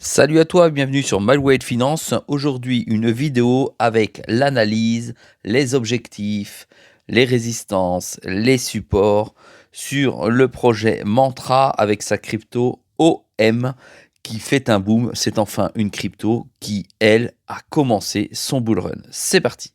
Salut à toi, bienvenue sur Malware Finance. Aujourd'hui, une vidéo avec l'analyse, les objectifs, les résistances, les supports sur le projet Mantra avec sa crypto OM qui fait un boom. C'est enfin une crypto qui, elle, a commencé son bull run. C'est parti.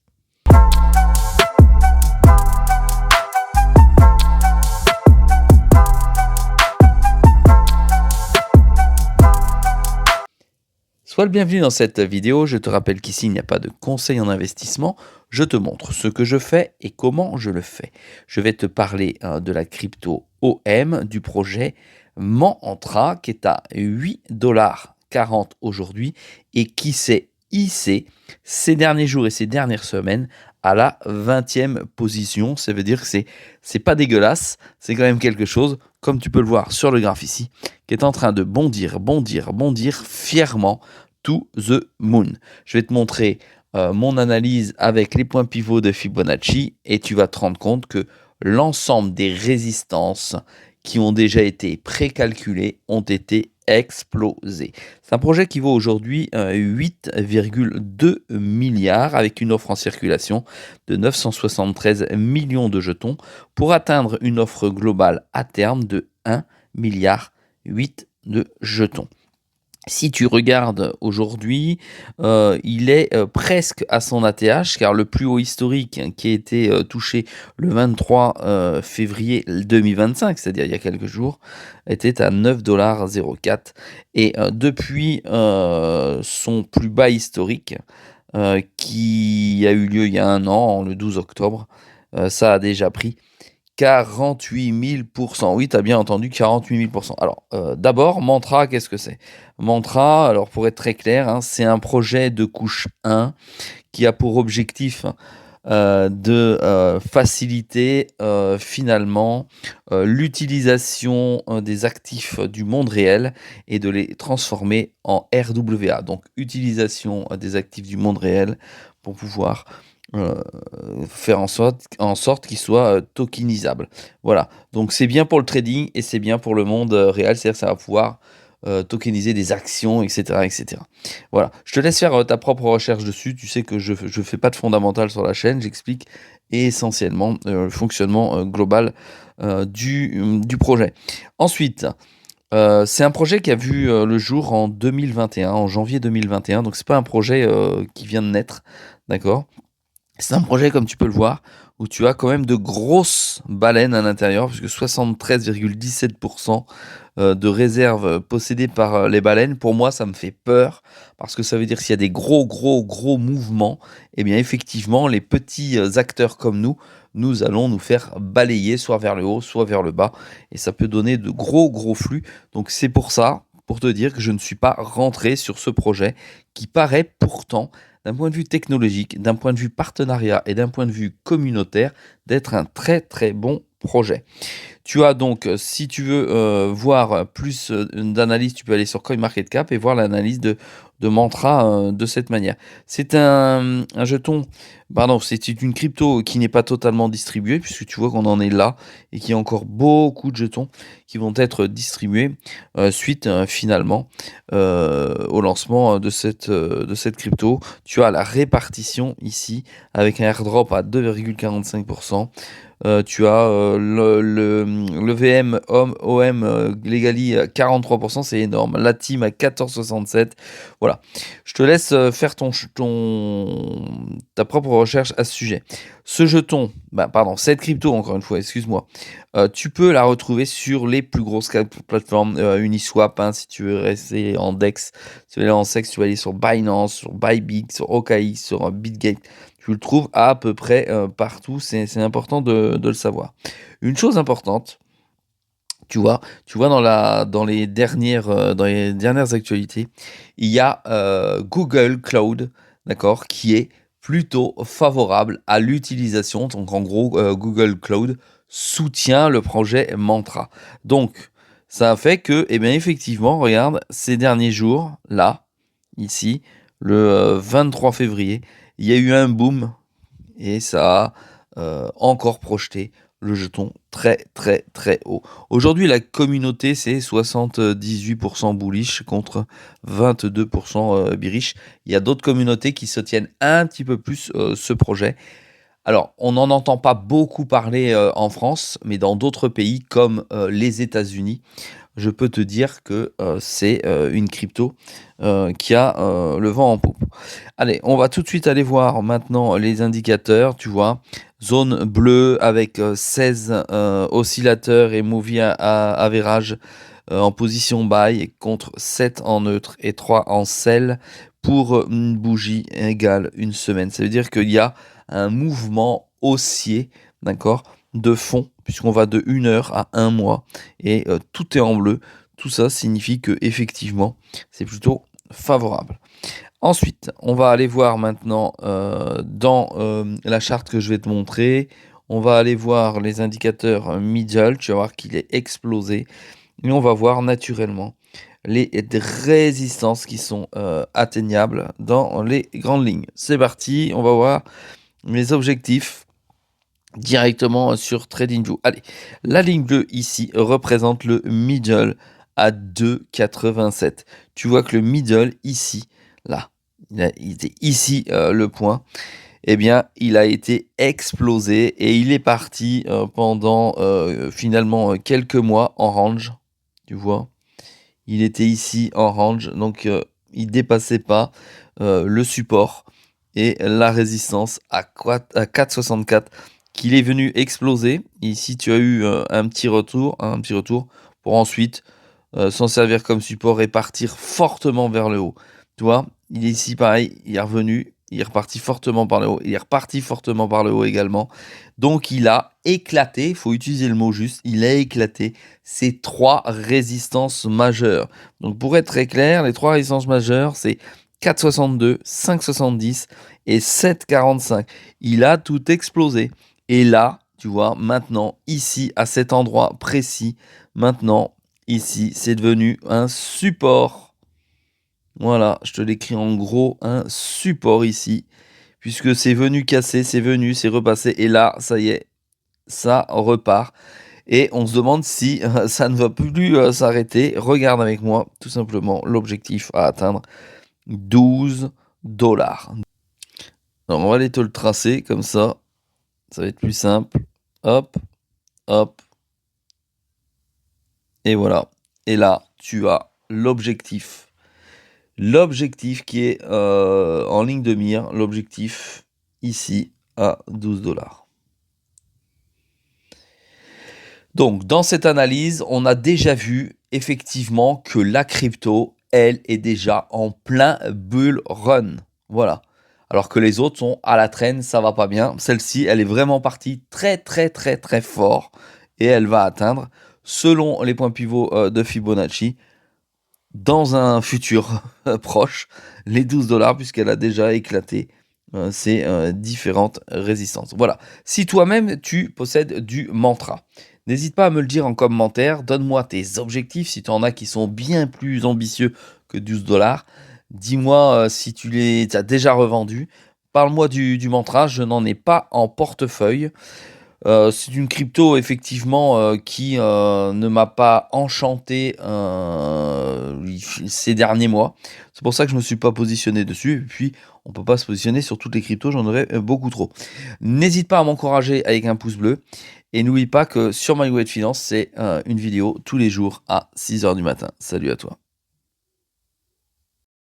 Sois le bienvenu dans cette vidéo. Je te rappelle qu'ici, il n'y a pas de conseil en investissement. Je te montre ce que je fais et comment je le fais. Je vais te parler de la crypto OM, du projet Mantra, qui est à 8,40 $ aujourd'hui et qui s'est hissé ces derniers jours et ces dernières semaines à la 20e position. Ça veut dire que c'est pas dégueulasse, c'est quand même quelque chose, comme tu peux le voir sur le graphe ici, qui est en train de bondir fièrement to the moon. Je vais te montrer mon analyse avec les points pivots de Fibonacci et tu vas te rendre compte que l'ensemble des résistances qui ont déjà été précalculées ont été explosées. C'est un projet qui vaut aujourd'hui 8,2 milliards avec une offre en circulation de 973 millions de jetons pour atteindre une offre globale à terme de 1,8 milliard de jetons. Si tu regardes aujourd'hui, il est presque à son ATH, car le plus haut historique qui a été touché le 23 février 2025, c'est-à-dire il y a quelques jours, était à 9,04 $. Et depuis son plus bas historique, qui a eu lieu il y a un an, le 12 octobre, ça a déjà pris 48 000%. Oui, tu as bien entendu, 48 000%. Alors, d'abord, Mantra, qu'est-ce que c'est? Mantra, alors pour être très clair, hein, c'est un projet de couche 1 qui a pour objectif de faciliter finalement l'utilisation des actifs du monde réel et de les transformer en RWA. Donc, utilisation des actifs du monde réel pour pouvoir euh, faire en sorte qu'ils soient tokenisables. Voilà, donc c'est bien pour le trading et c'est bien pour le monde réel, c'est-à-dire que ça va pouvoir tokeniser des actions, etc., etc. Voilà, je te laisse faire ta propre recherche dessus. Tu sais que je ne fais pas de fondamental sur la chaîne, j'explique essentiellement le fonctionnement global du projet. Ensuite, c'est un projet qui a vu le jour en 2021, en janvier 2021, donc c'est pas un projet qui vient de naître, d'accord? C'est un projet, comme tu peux le voir, où tu as quand même de grosses baleines à l'intérieur, puisque 73,17% de réserves possédées par les baleines. Pour moi, ça me fait peur, parce que ça veut dire que s'il y a des gros mouvements, eh bien effectivement, les petits acteurs comme nous allons nous faire balayer, soit vers le haut, soit vers le bas, et ça peut donner de gros flux. Donc c'est pour ça, pour te dire que je ne suis pas rentré sur ce projet, qui paraît pourtant d'un point de vue technologique, d'un point de vue partenariat et d'un point de vue communautaire, d'être un très bon projet. Tu as donc, si tu veux voir plus d'analyse, tu peux aller sur CoinMarketCap et voir l'analyse de Mantra de cette manière. C'est un jeton, pardon, c'est une crypto qui n'est pas totalement distribuée, puisque tu vois qu'on en est là et qu'il y a encore beaucoup de jetons qui vont être distribués suite finalement au lancement de cette crypto. Tu as la répartition ici avec un airdrop à 2,45%. Tu as le VM OM Legali à 43%, c'est énorme. La team à 14,67. Voilà. Je te laisse faire ta propre recherche à ce sujet. Ce jeton, pardon, cette crypto, encore une fois, excuse-moi, tu peux la retrouver sur les plus grosses plateformes Uniswap, hein, si tu veux rester en DEX, si tu veux aller en SEX, tu vas aller sur Binance, sur Bybit, sur OKX, sur Bitgate. Tu le trouves à peu près partout, c'est important de le savoir. Une chose importante, tu vois dans les dernières actualités, il y a Google Cloud, d'accord, qui est plutôt favorable à l'utilisation. Donc en gros, Google Cloud soutient le projet Mantra. Donc ça a fait que, eh bien effectivement, regarde, ces derniers jours, là, ici, le 23 février, il y a eu un boom et ça a encore projeté le jeton très très très haut. Aujourd'hui, la communauté, c'est 78% bullish contre 22% bearish. Il y a d'autres communautés qui soutiennent un petit peu plus ce projet. Alors, on n'en entend pas beaucoup parler en France, mais dans d'autres pays comme les États-Unis, je peux te dire que c'est une crypto qui a le vent en poupe. Allez, on va tout de suite aller voir maintenant les indicateurs, tu vois. Zone bleue avec 16 oscillateurs et movie average en position buy contre 7 en neutre et 3 en sell pour une bougie égale une semaine. Ça veut dire qu'il y a un mouvement haussier, d'accord, de fond, puisqu'on va de 1 heure à 1 mois et tout est en bleu. Tout ça signifie que effectivement, c'est plutôt favorable. Ensuite, on va aller voir maintenant dans la charte que je vais te montrer. On va aller voir les indicateurs middle. Tu vas voir qu'il est explosé. Et on va voir naturellement les résistances qui sont atteignables dans les grandes lignes. C'est parti, on va voir les objectifs directement sur TradingView. Allez, la ligne bleue ici représente le middle à 2,87. Tu vois que le middle ici, là, il était ici le point, eh bien, il a été explosé et il est parti pendant finalement quelques mois en range. Tu vois, il était ici en range, donc il dépassait pas le support et la résistance à 4,64 qu'il est venu exploser. Ici, tu as eu un petit retour pour ensuite s'en servir comme support et partir fortement vers le haut. Tu vois, il est ici pareil, il est revenu, il est reparti fortement par le haut, il est reparti fortement par le haut également. Donc il a éclaté, il faut utiliser le mot juste, il a éclaté ces 3 résistances majeures. Donc pour être très clair, les 3 résistances majeures, c'est 4,62, 5,70 et 7,45. Il a tout explosé. Et là, tu vois, maintenant, ici, à cet endroit précis, maintenant, ici, c'est devenu un support. Voilà, je te l'écris en gros, un support ici, puisque c'est venu casser, c'est venu, c'est repassé, et là, ça y est, ça repart. Et on se demande si ça ne va plus s'arrêter. Regarde avec moi, tout simplement, l'objectif à atteindre, 12 $. Alors, on va aller te le tracer, comme ça va être plus simple. Hop, hop. Et voilà. Et là, tu as l'objectif. L'objectif qui est en ligne de mire. L'objectif ici à 12 $. Donc, dans cette analyse, on a déjà vu effectivement que la crypto, elle, est déjà en plein bull run. Voilà. Alors que les autres sont à la traîne, ça va pas bien. Celle-ci, elle est vraiment partie très, très, très, très fort. Et elle va atteindre, selon les points pivots de Fibonacci, dans un futur proche, les 12 $, puisqu'elle a déjà éclaté ces différentes résistances. Voilà. Si toi-même, tu possèdes du mantra, n'hésite pas à me le dire en commentaire. Donne-moi tes objectifs, si tu en as qui sont bien plus ambitieux que 12 $. Dis-moi si tu les as déjà revendus. Parle-moi du mantra, je n'en ai pas en portefeuille. C'est une crypto effectivement qui ne m'a pas enchanté ces derniers mois. C'est pour ça que je ne me suis pas positionné dessus. Et puis, on ne peut pas se positionner sur toutes les cryptos, j'en aurais beaucoup trop. N'hésite pas à m'encourager avec un pouce bleu. Et n'oublie pas que sur My Way de Finance, c'est une vidéo tous les jours à 6 h du matin. Salut à toi.